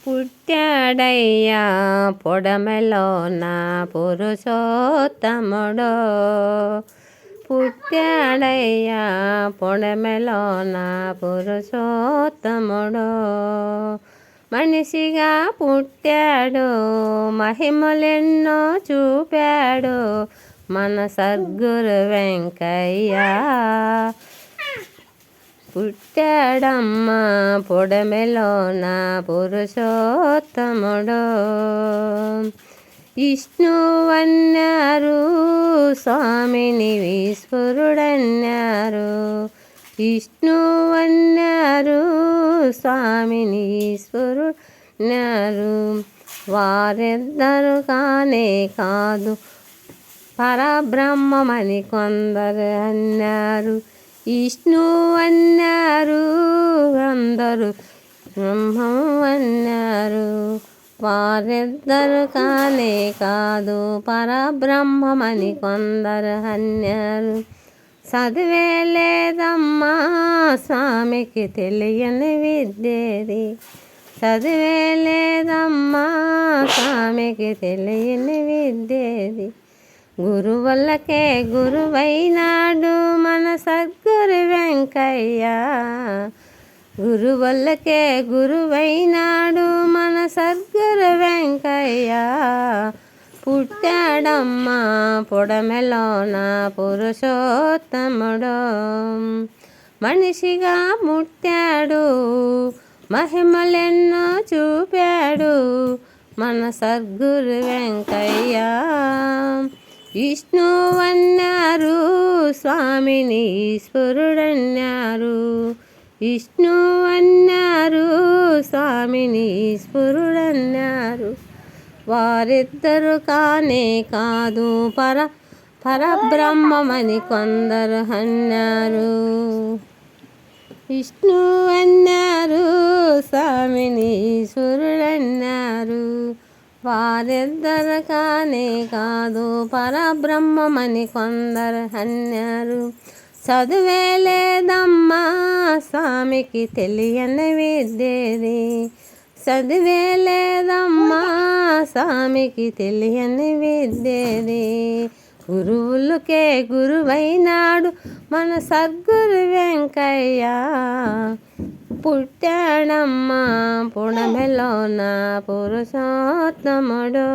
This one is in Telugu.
పుట్టాడయ్యా పొడమెలోన పురుషోత్తముడో, పుట్టాడయ్యా పొడమెలోన పురుషోత్తముడో. మనిషిగా పుట్టాడు, మహిమలెన్నో చూపాడు మన సద్గురు వెంకయ్య. పుట్టాడమ్మ పొడమెలోన పురుషోత్తముడో. విష్ణువన్నారు స్వామిని ఈశ్వరుడన్నారు, విష్ణువన్నారు స్వామిని ఈశ్వరుడన్నారు. వారిద్దరు కానే కాదు పరబ్రహ్మమని కొందరు అన్నారు. విష్ణు అన్నారు, అందరూ బ్రహ్మం అన్నారు. వారిద్దరు కానే కాదు పరబ్రహ్మమని కొందరు అన్నారు. చదివే లేదమ్మా స్వామికి తెలియని విద్యేది, చదివే లేదమ్మా స్వామికి తెలియని విద్యేది. గురువులకే గురువైనాడు మన సద్గురు వెంకయ్య, గురువులకే గురువైనాడు మన సద్గురు వెంకయ్య. పుట్టాడమ్మా పొడమెలోన పురుషోత్తముడో. మనిషిగా ముట్టాడు, మహిమలెన్నో చూపాడు మన సద్గురు వెంకయ్య. విష్ణు అన్నారు స్వామిని ఈశ్వరుడన్నారు, విష్ణు అన్నారు స్వామిని ఈశ్వరుడన్నారు. వారిద్దరు కానే కాదు పరబ్రహ్మమని కొందరు అన్నారు. విష్ణు అన్నారు స్వామిని ఈశ్వరుడన్నారు. వారిద్దరు కానే కాదు పరబ్రహ్మమని కొందరు అన్నారు. చదువే లేదమ్మా స్వామికి తెలియని విద్యేది, చదివే లేదమ్మా స్వామికి తెలియని విద్యేది. గురువులకే గురువైనాడు మన సద్గురు వెంకయ్య. పుట్టాడమ్మా పొడమెలోన పురుషోత్తముడో.